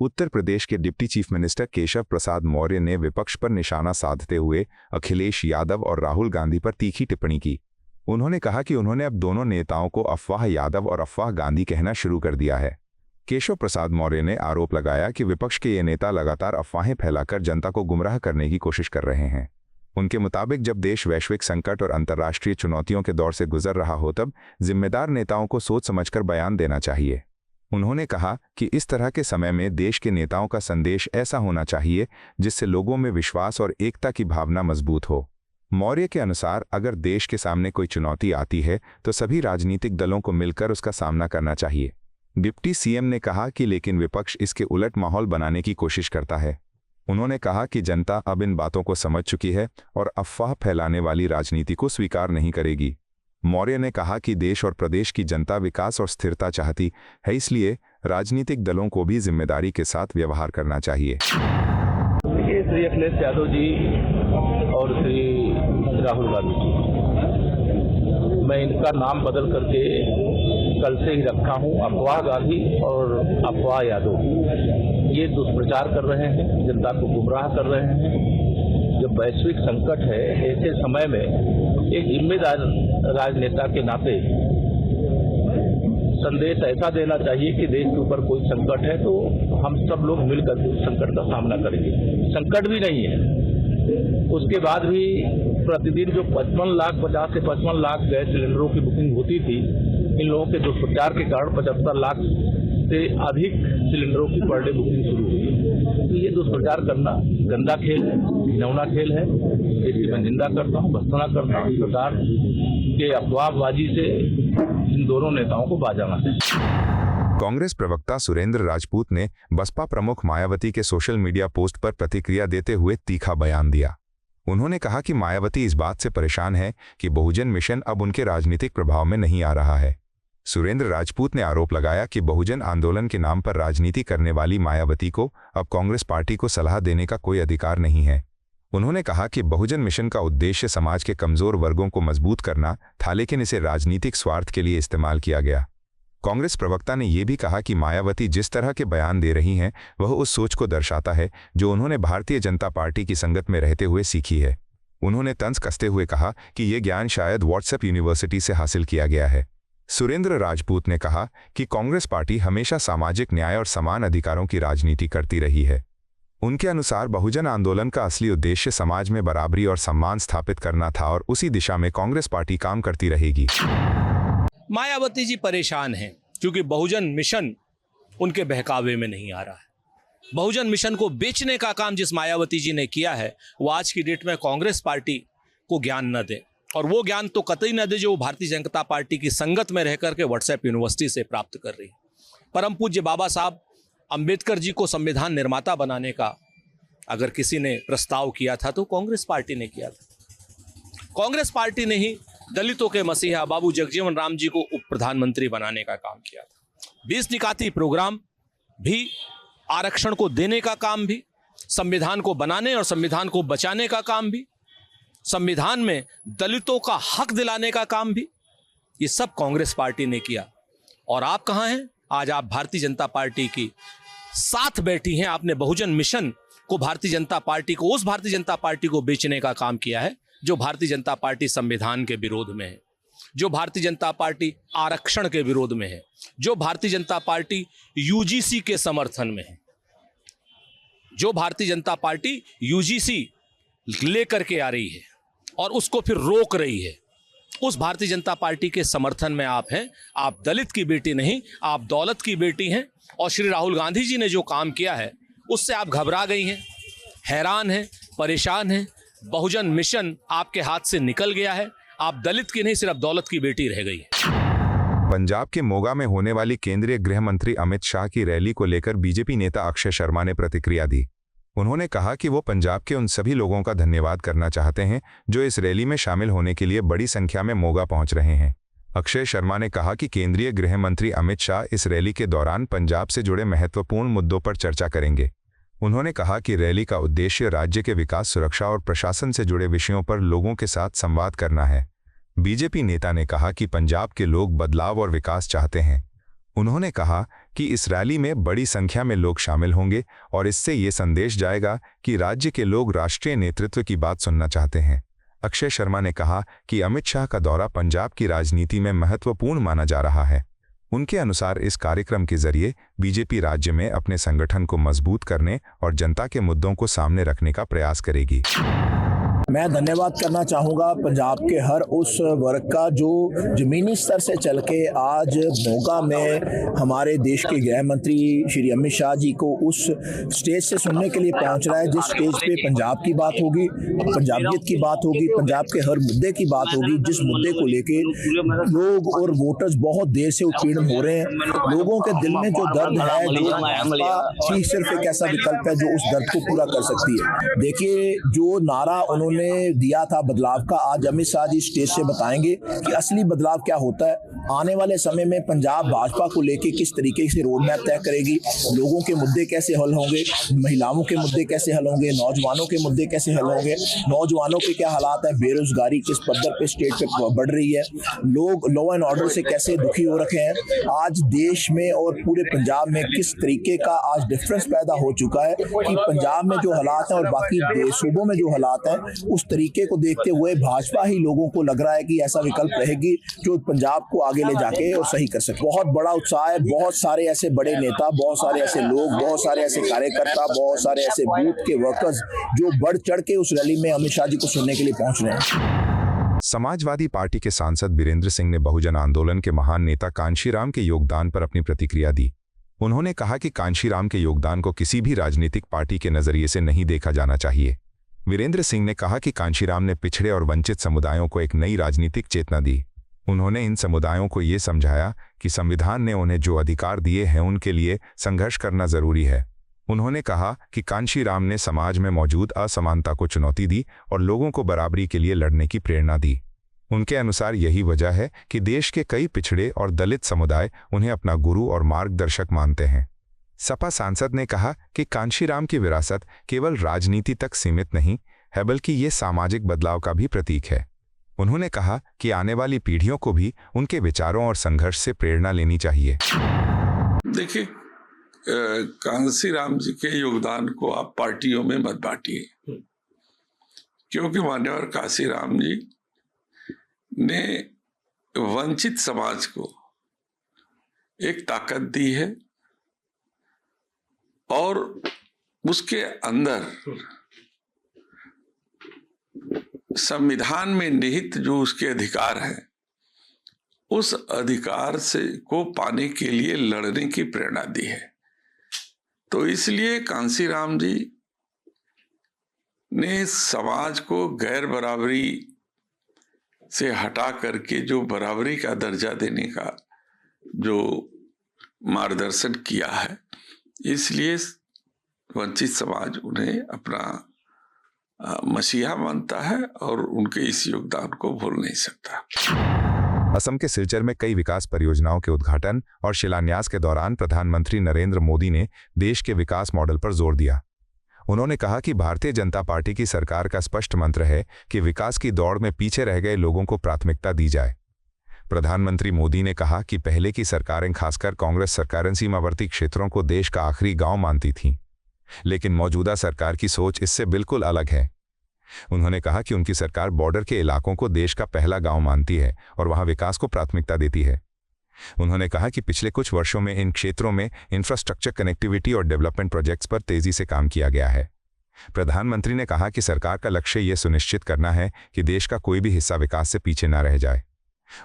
उत्तर प्रदेश के deputy chief minister Keshav Prasad Maurya ने विपक्ष पर निशाना साधते हुए अखिलेश यादव और राहुल गांधी पर तीखी टिप्पणी की। उन्होंने कहा कि उन्होंने अब दोनों नेताओं को अफवाह यादव और अफवाह गांधी कहना शुरू कर दिया है। केशव प्रसाद मौर्य ने आरोप लगाया कि विपक्ष के ये नेता लगातार अफवाहें फैलाकर जनता को गुमराह करने की कोशिश कर रहे हैं। उनके मुताबिक जब देश वैश्विक संकट और अंतर्राष्ट्रीय चुनौतियों के दौर से गुजर रहा हो तब जिम्मेदार नेताओं को सोच समझकर बयान देना चाहिए। उन्होंने कहा कि इस तरह के समय में देश के नेताओं का संदेश ऐसा होना चाहिए जिससे लोगों में विश्वास और एकता की भावना मजबूत हो। मौर्य के अनुसार अगर देश के सामने कोई चुनौती आती है तो सभी राजनीतिक दलों को मिलकर उसका सामना करना चाहिए। डिप्टी सीएम ने कहा कि लेकिन विपक्ष इसके उलट माहौल बनाने की कोशिश करता है। उन्होंने कहा कि जनता अब इन बातों को समझ चुकी है और अफवाह फैलाने वाली राजनीति को स्वीकार नहीं करेगी। मौर्य ने कहा कि देश और प्रदेश की जनता विकास और स्थिरता चाहती है, इसलिए राजनीतिक दलों को भी जिम्मेदारी के साथ व्यवहार करना चाहिए। श्री अखिलेश यादव जी और श्री राहुल गांधी जी, मैं इनका नाम बदल करके कल से ही रखा हूं, अफवाह गांधी और अफवाह यादव। ये दुष्प्रचार कर रहे हैं, जनता को गुमराह कर रहे हैं। जब वैश्विक संकट है, ऐसे समय में एक जिम्मेदार राजनेता के नाते संदेश ऐसा देना चाहिए कि देश के ऊपर कोई संकट है तो हम सब लोग मिलकर उस संकट का सामना करेंगे। संकट भी नहीं है, उसके बाद भी प्रतिदिन जो 50 से 55 लाख गैस सिलेंडरों की बुकिंग होती थी, इन लोगों के दुष्प्रचार के कारण 75 लाख से अधिक सिलेंडरों की पर डे बुकिंग शुरू हुई। तो ये दुष्प्रचार करना गंदा खेल है, घिनौना खेल है। इसकी मैं निंदा करता हूँ, भर्त्सना करता हूँ। सरकार के अफवाहबाजी से इन दोनों नेताओं को बाजाना चाहिए। कांग्रेस प्रवक्ता सुरेंद्र राजपूत ने बसपा प्रमुख मायावती के सोशल मीडिया पोस्ट पर प्रतिक्रिया देते हुए तीखा बयान दिया। उन्होंने कहा कि मायावती इस बात से परेशान है कि बहुजन मिशन अब उनके राजनीतिक प्रभाव में नहीं आ रहा है। सुरेंद्र राजपूत ने आरोप लगाया कि बहुजन आंदोलन के नाम पर राजनीति करने वाली मायावती को अब कांग्रेस पार्टी को सलाह देने का कोई अधिकार नहीं है। उन्होंने कहा कि बहुजन मिशन का उद्देश्य समाज के कमजोर वर्गों को मजबूत करना था, लेकिन इसे राजनीतिक स्वार्थ के लिए इस्तेमाल किया गया। कांग्रेस प्रवक्ता ने यह भी कहा कि मायावती जिस तरह के बयान दे रही हैं वह उस सोच को दर्शाता है जो उन्होंने भारतीय जनता पार्टी की संगत में रहते हुए सीखी है। उन्होंने तंज कसते हुए कहा कि यह ज्ञान शायद व्हाट्सएप यूनिवर्सिटी से हासिल किया गया है। सुरेंद्र राजपूत ने कहा कि कांग्रेस पार्टी हमेशा सामाजिक न्याय और समान अधिकारों की राजनीति करती रही है। उनके अनुसार बहुजन आंदोलन का असली उद्देश्य समाज में बराबरी और सम्मान स्थापित करना था और उसी दिशा में कांग्रेस पार्टी काम करती रहेगी। मायावती जी परेशान हैं क्योंकि बहुजन मिशन उनके बहकावे में नहीं आ रहा है। बहुजन मिशन को बेचने का काम जिस मायावती जी ने किया है वो आज की डेट में कांग्रेस पार्टी को ज्ञान न दे, और वो ज्ञान तो कतई न दे जो वो भारतीय जनता पार्टी की संगत में रहकर के व्हाट्सएप यूनिवर्सिटी से प्राप्त कर रही है। परम पूज्य बाबा साहब अंबेडकर जी को संविधान निर्माता बनाने का अगर किसी ने प्रस्ताव किया था तो कांग्रेस पार्टी ने किया था। कांग्रेस पार्टी ने ही दलितों के मसीहा बाबू जगजीवन राम जी को उप प्रधानमंत्री बनाने का काम किया था। 20 निकाती प्रोग्राम भी, आरक्षण को देने का काम भी, संविधान को बनाने और संविधान को बचाने का काम भी, संविधान में दलितों का हक दिलाने का काम भी, ये सब कांग्रेस पार्टी ने किया। और आप कहां हैं? आज आप भारतीय जनता पार्टी की साथ बैठी हैं। आपने बहुजन मिशन को, भारतीय जनता पार्टी को, उस भारतीय जनता पार्टी को बेचने का काम किया है जो भारतीय जनता पार्टी संविधान के विरोध में है, जो भारतीय जनता पार्टी आरक्षण के विरोध में है, जो भारतीय जनता पार्टी यूजीसी के समर्थन में है, जो भारतीय जनता पार्टी यूजीसी लेकर के आ रही है और उसको फिर रोक रही है। उस भारतीय जनता पार्टी के समर्थन में आप हैं। आप दलित की बेटी नहीं, आप दौलत की बेटी हैं। और श्री राहुल गांधी जी ने जो काम किया है उससे आप घबरा गई हैं, हैरान हैं, परेशान हैं। बहुजन मिशन आपके हाथ से निकल गया है। आप दलित की नहीं, सिर्फ दौलत की बेटी रह गई है। पंजाब के मोगा में होने वाली केंद्रीय गृह मंत्री अमित शाह की रैली को लेकर बीजेपी नेता अक्षय शर्मा ने प्रतिक्रिया दी। उन्होंने कहा कि वो पंजाब के उन सभी लोगों का धन्यवाद करना चाहते हैं जो इस रैली में शामिल होने के लिए बड़ी संख्या में मोगा पहुंच रहे हैं। अक्षय शर्मा ने कहा कि केंद्रीय गृह मंत्री अमित शाह इस रैली के दौरान पंजाब से जुड़े महत्वपूर्ण मुद्दों पर चर्चा करेंगे। उन्होंने कहा कि रैली का उद्देश्य राज्य के विकास, सुरक्षा और प्रशासन से जुड़े विषयों पर लोगों के साथ संवाद करना है। बीजेपी नेता ने कहा कि पंजाब के लोग बदलाव और विकास चाहते हैं। उन्होंने कहा कि इस रैली में बड़ी संख्या में लोग शामिल होंगे और इससे ये संदेश जाएगा कि राज्य के लोग राष्ट्रीय नेतृत्व की बात सुनना चाहते हैं। अक्षय शर्मा ने कहा कि अमित शाह का दौरा पंजाब की राजनीति में महत्वपूर्ण माना जा रहा है। उनके अनुसार इस कार्यक्रम के जरिए बीजेपी राज्य में अपने संगठन को मजबूत करने और जनता के मुद्दों को सामने रखने का प्रयास करेगी। मैं धन्यवाद करना चाहूँगा पंजाब के हर उस वर्ग का जो ज़मीनी स्तर से चल के आज मोगा में हमारे देश के गृह मंत्री श्री अमित शाह जी को उस स्टेज से सुनने के लिए पहुँच रहा है, जिस स्टेज पे पंजाब की बात होगी, पंजाबियत की बात होगी, पंजाब के हर मुद्दे की बात होगी, जिस मुद्दे को लेके लोग और वोटर्स बहुत देर से उत्पीड़न हो रहे हैं। लोगों के दिल में जो दर्द है, जो भाजपा ही सिर्फ एक ऐसा विकल्प है जो उस दर्द को पूरा कर सकती है। देखिए, जो नारा उन्होंने दिया था बदलाव का, आज अमित शाह जी स्टेज से बताएंगे कि असली बदलाव क्या होता है। आने वाले समय में पंजाब भाजपा को लेके किस तरीके से रोड मैप तय करेगी, लोगों के मुद्दे कैसे हल होंगे, महिलाओं के मुद्दे कैसे हल होंगे, नौजवानों के मुद्दे कैसे हल होंगे, नौजवानों के क्या हालात है, बेरोजगारी किस पद्धर पे स्टेट पे बढ़ रही है, लोग लॉ एंड ऑर्डर से कैसे दुखी हो रखे हैं। आज देश में और पूरे पंजाब में किस तरीके का आज डिफरेंस पैदा हो चुका है कि पंजाब में जो हालात हैं और बाकी सूबों में जो हालात हैं, उस तरीके को देखते हुए भाजपा ही लोगों को लग रहा है कि ऐसा विकल्प रहेगी जो पंजाब को आगे ले जाके और सही कर सके। बहुत बड़ा उत्साह है, बहुत सारे ऐसे बड़े नेता, बहुत सारे ऐसे लोग, बहुत सारे ऐसे कार्यकर्ता, बहुत सारे ऐसे बूथ के वर्कर्स जो बढ़ चढ़ के उस रैली में अमित शाह जी को सुनने के लिए पहुंच रहे हैं। समाजवादी पार्टी के सांसद बीरेंद्र सिंह ने बहुजन आंदोलन के महान नेता कांशीराम के योगदान पर अपनी प्रतिक्रिया दी। उन्होंने कहा कि कांशीराम के योगदान को किसी भी राजनीतिक पार्टी के नजरिए से नहीं देखा जाना चाहिए। वीरेंद्र सिंह ने कहा कि कांशीराम ने पिछड़े और वंचित समुदायों को एक नई राजनीतिक चेतना दी। उन्होंने इन समुदायों को ये समझाया कि संविधान ने उन्हें जो अधिकार दिए हैं उनके लिए संघर्ष करना जरूरी है। उन्होंने कहा कि कांशीराम ने समाज में मौजूद असमानता को चुनौती दी और लोगों को बराबरी के लिए लड़ने की प्रेरणा दी। उनके अनुसार यही वजह है कि देश के कई पिछड़े और दलित समुदाय उन्हें अपना गुरु और मार्गदर्शक मानते हैं। सपा सांसद ने कहा कि कांशीराम की विरासत केवल राजनीति तक सीमित नहीं है, बल्कि ये सामाजिक बदलाव का भी प्रतीक है। उन्होंने कहा कि आने वाली पीढ़ियों को भी उनके विचारों और संघर्ष से प्रेरणा लेनी चाहिए। देखिए, कांशीराम जी के योगदान को आप पार्टियों में मत बांटिए, क्योंकि मान्यवर कांशीराम जी ने वंचित समाज को एक ताकत दी है और उसके अंदर संविधान में निहित जो उसके अधिकार हैं, उस अधिकार से को पाने के लिए लड़ने की प्रेरणा दी है। तो इसलिए कांशीराम जी ने समाज को गैर बराबरी से हटा करके जो बराबरी का दर्जा देने का जो मार्गदर्शन किया है, इसलिए वंचित समाज उन्हें अपना मसीहा मानता है और उनके इस योगदान को भूल नहीं सकता। असम के सिलचर में कई विकास परियोजनाओं के उद्घाटन और शिलान्यास के दौरान प्रधानमंत्री नरेंद्र मोदी ने देश के विकास मॉडल पर जोर दिया। उन्होंने कहा कि भारतीय जनता पार्टी की सरकार का स्पष्ट मंत्र है कि विकास की दौड़ में पीछे रह गए लोगों को प्राथमिकता दी जाए। प्रधानमंत्री मोदी ने कहा कि पहले की सरकारें, खासकर कांग्रेस सरकारें, सीमावर्ती क्षेत्रों को देश का आखिरी गांव मानती थीं, लेकिन मौजूदा सरकार की सोच इससे बिल्कुल अलग है। उन्होंने कहा कि उनकी सरकार बॉर्डर के इलाकों को देश का पहला गांव मानती है और वहां विकास को प्राथमिकता देती है। उन्होंने कहा कि पिछले कुछ वर्षों में इन क्षेत्रों में इंफ्रास्ट्रक्चर, कनेक्टिविटी और डेवलपमेंट प्रोजेक्ट्स पर तेजी से काम किया गया है। प्रधानमंत्री ने कहा कि सरकार का लक्ष्य यह सुनिश्चित करना है कि देश का कोई भी हिस्सा विकास से पीछे न रह जाए।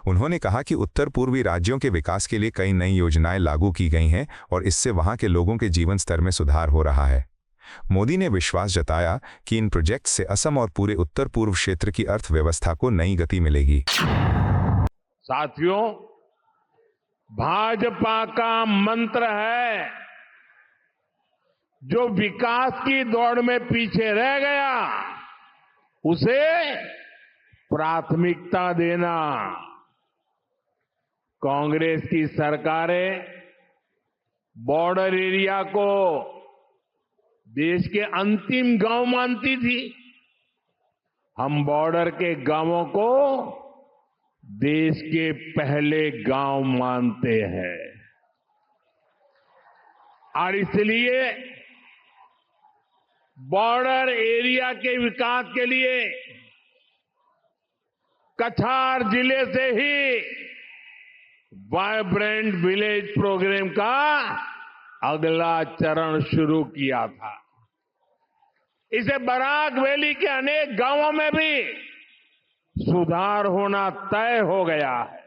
उन्होंने कहा कि उत्तर पूर्वी राज्यों के विकास के लिए कई नई योजनाएं लागू की गई हैं और इससे वहां के लोगों के जीवन स्तर में सुधार हो रहा है। मोदी ने विश्वास जताया कि इन प्रोजेक्ट्स से असम और पूरे उत्तर पूर्व क्षेत्र की अर्थव्यवस्था को नई गति मिलेगी। साथियों, भाजपा का मंत्र है, जो विकास की दौड़ में पीछे रह गया उसे प्राथमिकता देना। कांग्रेस की सरकारें बॉर्डर एरिया को देश के अंतिम गांव मानती थी। हम बॉर्डर के गांवों को देश के पहले गांव मानते हैं। और इसलिए बॉर्डर एरिया के विकास के लिए कछार जिले से ही वाइब्रेंट विलेज प्रोग्राम का अगला चरण शुरू किया था। इसे बराक वैली के अनेक गांवों में भी सुधार होना तय हो गया है।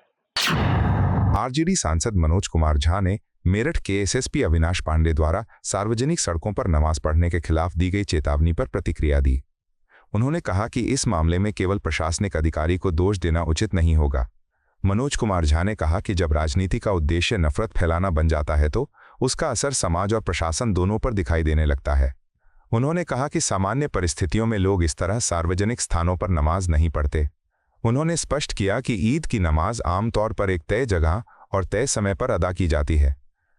आरजेडी सांसद मनोज कुमार झा ने मेरठ के एसएसपी अविनाश पांडे द्वारा सार्वजनिक सड़कों पर नमाज पढ़ने के खिलाफ दी गई चेतावनी पर प्रतिक्रिया दी। उन्होंने कहा कि इस मामले में केवल प्रशासनिक अधिकारी को दोष देना उचित नहीं होगा। मनोज कुमार झा ने कहा कि जब राजनीति का उद्देश्य नफरत फैलाना बन जाता है तो उसका असर समाज और प्रशासन दोनों पर दिखाई देने लगता है। उन्होंने कहा कि सामान्य परिस्थितियों में लोग इस तरह सार्वजनिक स्थानों पर नमाज नहीं पढ़ते। उन्होंने स्पष्ट किया कि ईद की नमाज आमतौर पर एक तय जगह और तय समय पर अदा की जाती है,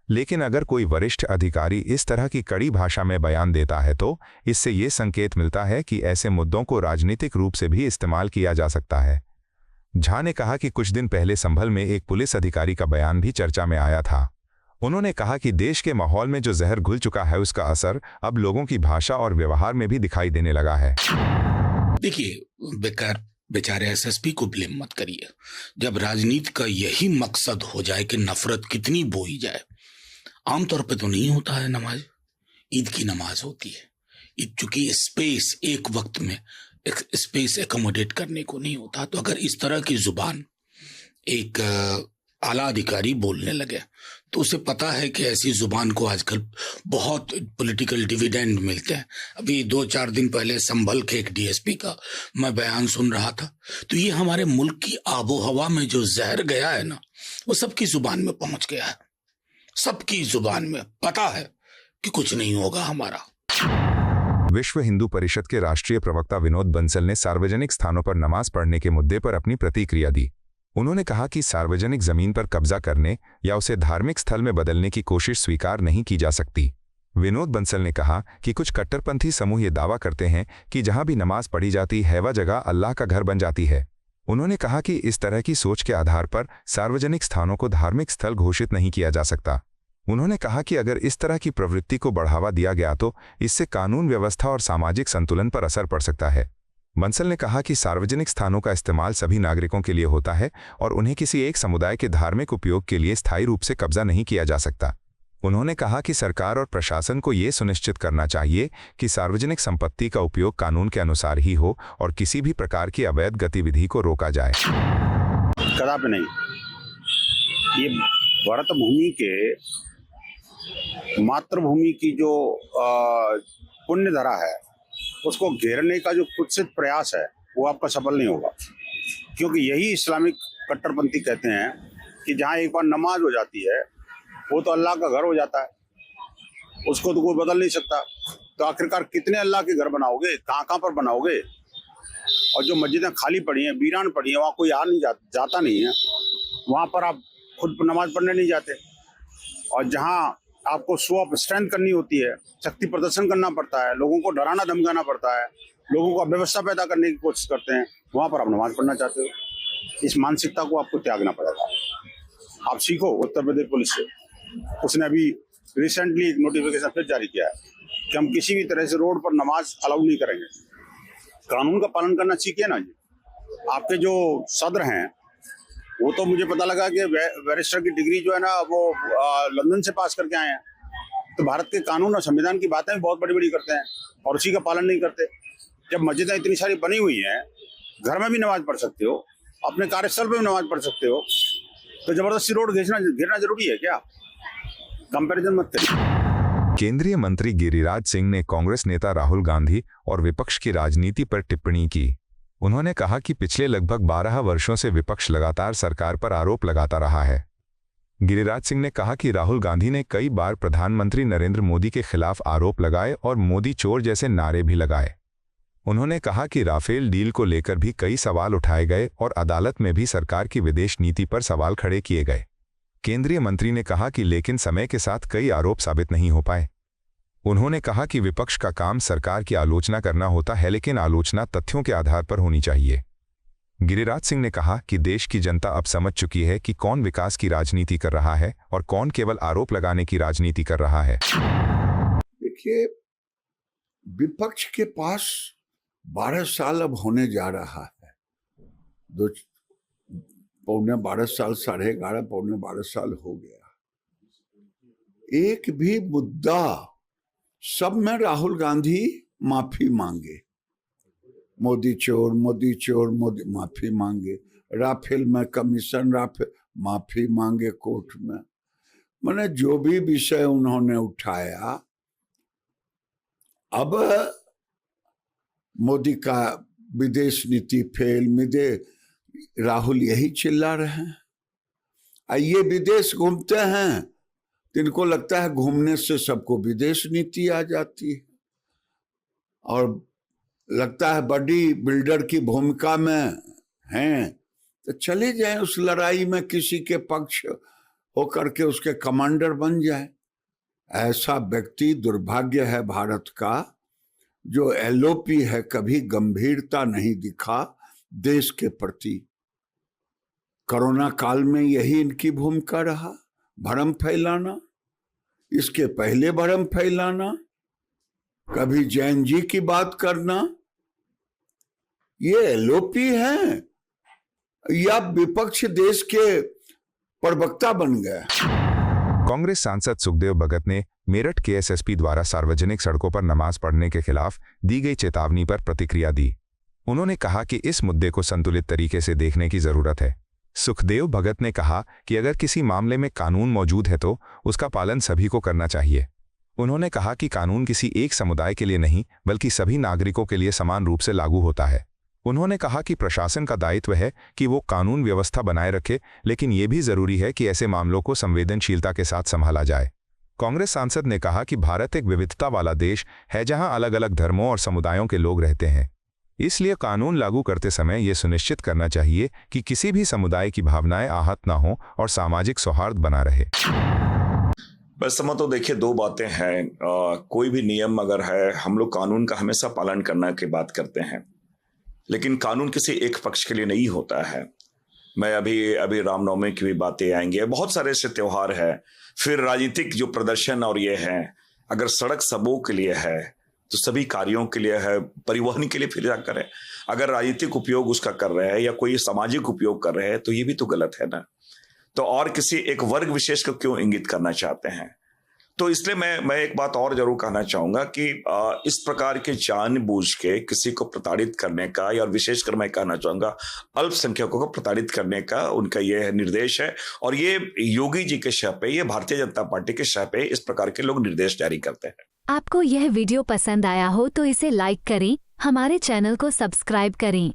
लेकिन अगर कोई वरिष्ठ अधिकारी इस तरह की कड़ी भाषा में बयान देता है तो इससे ये संकेत मिलता है कि ऐसे मुद्दों को राजनीतिक रूप से भी इस्तेमाल किया जा सकता है। झा ने कहा कि कुछ दिन पहले संभल में एक पुलिस अधिकारी का बयान भी चर्चा में आया था। उन्होंने कहा कि देश के माहौल में जो जहर घुल चुका है उसका असर अब लोगों की भाषा और व्यवहार में भी दिखाई देने लगा है। देखिए, बेचारे एसएसपी को ब्लेम मत करिए। जब राजनीति का यही मकसद हो जाए कि नफरत कितनी बोई जाए, आमतौर पे तो नहीं होता है नमाज, ईद की नमाज होती है। ईद चूंकि स्पेस एक वक्त में स्पेस एकोमोडेट करने को नहीं होता, तो अगर इस तरह की जुबान एक आला अधिकारी बोलने लगे तो उसे पता है कि ऐसी जुबान को आजकल बहुत पॉलिटिकल डिविडेंड मिलते हैं। अभी 2-4 दिन पहले संभल के एक डीएसपी का मैं बयान सुन रहा था, तो ये हमारे मुल्क की आबो हवा में जो जहर गया है ना, वो सबकी जुबान में पहुंच गया है। सबकी जुबान में पता है कि कुछ नहीं होगा हमारा। विश्व हिंदू परिषद के राष्ट्रीय प्रवक्ता विनोद बंसल ने सार्वजनिक स्थानों पर नमाज पढ़ने के मुद्दे पर अपनी प्रतिक्रिया दी। उन्होंने कहा कि सार्वजनिक जमीन पर कब्जा करने या उसे धार्मिक स्थल में बदलने की कोशिश स्वीकार नहीं की जा सकती। विनोद बंसल ने कहा कि कुछ कट्टरपंथी समूह ये दावा करते हैं कि जहां भी नमाज पढ़ी जाती है वह जगह अल्लाह का घर बन जाती है। उन्होंने कहा कि इस तरह की सोच के आधार पर सार्वजनिक स्थानों को धार्मिक स्थल घोषित नहीं किया जा सकता। उन्होंने कहा कि अगर इस तरह की प्रवृत्ति को बढ़ावा दिया गया तो इससे कानून व्यवस्था और सामाजिक संतुलन पर असर पड़ सकता है। बंसल ने कहा कि सार्वजनिक स्थानों का इस्तेमाल सभी नागरिकों के लिए होता है और उन्हें किसी एक समुदाय के धार्मिक उपयोग के लिए स्थायी रूप से कब्जा नहीं किया जा सकता। उन्होंने कहा कि सरकार और प्रशासन को ये सुनिश्चित करना चाहिए कि सार्वजनिक संपत्ति का उपयोग कानून के अनुसार ही हो और किसी भी प्रकार की अवैध गतिविधि को रोका जाए। कदापि नहीं। ये भारत भूमि के मातृभूमि की जो पुण्य धरा है उसको घेरने का जो कुत्सित प्रयास है वो आपका सफल नहीं होगा, क्योंकि यही इस्लामिक कट्टरपंथी कहते हैं कि जहाँ एक बार नमाज हो जाती है वो तो अल्लाह का घर हो जाता है, उसको तो कोई बदल नहीं सकता। तो आखिरकार कितने अल्लाह के घर बनाओगे, कहाँ पर बनाओगे? और जो मस्जिदें खाली पड़ी हैं, वीरान पड़ी हैं, वहाँ कोई आ नहीं जाता नहीं है, वहाँ पर आप खुद नमाज पढ़ने नहीं जाते। और जहाँ आपको शो ऑफ स्ट्रेंथ करनी होती है, शक्ति प्रदर्शन करना पड़ता है, लोगों को डराना धमकाना पड़ता है, लोगों को अव्यवस्था पैदा करने की कोशिश करते हैं, वहाँ पर आप नमाज पढ़ना चाहते हो। इस मानसिकता को आपको त्यागना पड़ेगा। आप सीखो उत्तर प्रदेश पुलिस से। उसने अभी रिसेंटली एक नोटिफिकेशन फिर जारी किया है कि हम किसी भी तरह से रोड पर नमाज अलाउ नहीं करेंगे। कानून का पालन करना सीखिए ना जी। आपके जो सदर हैं वो तो मुझे पता लगा कि बैरिस्टर की डिग्री जो है ना वो लंदन से पास करके आए हैं। तो भारत के कानून और संविधान की बातें भी बहुत बड़ी बड़ी करते हैं और उसी का पालन नहीं करते। जब मस्जिदें इतनी सारी बनी हुई हैं, घर में भी नमाज पढ़ सकते हो, अपने कार्यस्थल पर भी नमाज पढ़ सकते हो, तो जबरदस्ती रोड घेरना जरूरी है क्या? कंपैरिजन मत करिए। केंद्रीय मंत्री गिरिराज सिंह ने कांग्रेस नेता राहुल गांधी और विपक्ष की राजनीति पर टिप्पणी की। उन्होंने कहा कि पिछले लगभग 12 वर्षों से विपक्ष लगातार सरकार पर आरोप लगाता रहा है। गिरिराज सिंह ने कहा कि राहुल गांधी ने कई बार प्रधानमंत्री नरेंद्र मोदी के खिलाफ आरोप लगाए और मोदी चोर जैसे नारे भी लगाए। उन्होंने कहा कि राफेल डील को लेकर भी कई सवाल उठाए गए और अदालत में भी सरकार की विदेश नीति पर सवाल खड़े किए गए। केंद्रीय मंत्री ने कहा कि लेकिन समय के साथ कई आरोप साबित नहीं हो पाए। उन्होंने कहा कि विपक्ष का काम सरकार की आलोचना करना होता है, लेकिन आलोचना तथ्यों के आधार पर होनी चाहिए। गिरिराज सिंह ने कहा कि देश की जनता अब समझ चुकी है कि कौन विकास की राजनीति कर रहा है और कौन केवल आरोप लगाने की राजनीति कर रहा है। देखिए, विपक्ष के पास 12 साल अब होने जा रहा है। पौने 12 साल, 11.5 पौने 12 साल हो गया। एक भी मुद्दा, सब में राहुल गांधी माफी मांगे, मोदी चोर, मोदी चोर, मोदी माफी मांगे, राफेल में कमीशन, राफेल माफी मांगे कोर्ट में। मैंने जो भी विषय उन्होंने उठाया, अब मोदी का विदेश नीति फेल, राहुल यही चिल्ला रहे हैं। ये विदेश घूमते हैं तो इनको लगता है घूमने से सबको विदेश नीति आ जाती है, और लगता है बड़ी बिल्डर की भूमिका में हैं तो चले जाएं उस लड़ाई में, किसी के पक्ष होकर के उसके कमांडर बन जाए। ऐसा व्यक्ति दुर्भाग्य है भारत का, जो एलओपी है, कभी गंभीरता नहीं दिखा देश के प्रति। कोरोना काल में यही इनकी भूमिका रहा, भ्रम फैलाना, इसके पहले भ्रम फैलाना, कभी जैन जी की बात करना। ये एलओपी है या विपक्ष देश के प्रवक्ता बन गए। कांग्रेस सांसद सुखदेव भगत ने मेरठ के एसएसपी द्वारा सार्वजनिक सड़कों पर नमाज पढ़ने के खिलाफ दी गई चेतावनी पर प्रतिक्रिया दी। उन्होंने कहा कि इस मुद्दे को संतुलित तरीके से देखने की जरूरत है। सुखदेव भगत ने कहा कि अगर किसी मामले में कानून मौजूद है तो उसका पालन सभी को करना चाहिए। उन्होंने कहा कि कानून किसी एक समुदाय के लिए नहीं बल्कि सभी नागरिकों के लिए समान रूप से लागू होता है। उन्होंने कहा कि प्रशासन का दायित्व है कि वो कानून व्यवस्था बनाए रखे, लेकिन ये भी जरूरी है कि ऐसे मामलों को संवेदनशीलता के साथ संभाला जाए। कांग्रेस सांसद ने कहा कि भारत एक विविधता वाला देश है जहां अलग अलग धर्मों और समुदायों के लोग रहते हैं, इसलिए कानून लागू करते समय ये सुनिश्चित करना चाहिए कि किसी भी समुदाय की भावनाएं आहत न हो और सामाजिक सौहार्द बना रहे। बस समय तो देखिए, दो बातें हैं। कोई भी नियम अगर है, हम लोग कानून का हमेशा पालन करने की बात करते हैं, लेकिन कानून किसी एक पक्ष के लिए नहीं होता है। मैं अभी रामनवमी की भी बातें आएंगे, बहुत सारे ऐसे त्योहार है, फिर राजनीतिक जो प्रदर्शन और ये है, अगर सड़क सबों के लिए है तो सभी कार्यों के लिए है, परिवहन के लिए फिर जाकर है। अगर राजनीतिक उपयोग उसका कर रहे हैं या कोई सामाजिक उपयोग कर रहे हैं तो ये भी तो गलत है ना। तो और किसी एक वर्ग विशेष को क्यों इंगित करना चाहते हैं? तो इसलिए मैं एक बात और जरूर कहना चाहूंगा कि इस प्रकार के जानबूझ के किसी को प्रताड़ित करने का, या विशेषकर मैं कहना चाहूंगा अल्पसंख्यकों को प्रताड़ित करने का उनका ये निर्देश है, और ये योगी जी के शह पे, ये भारतीय जनता पार्टी के शह पे इस प्रकार के लोग निर्देश जारी करते हैं। आपको यह वीडियो पसंद आया हो तो इसे लाइक करें, हमारे चैनल को सब्सक्राइब करें।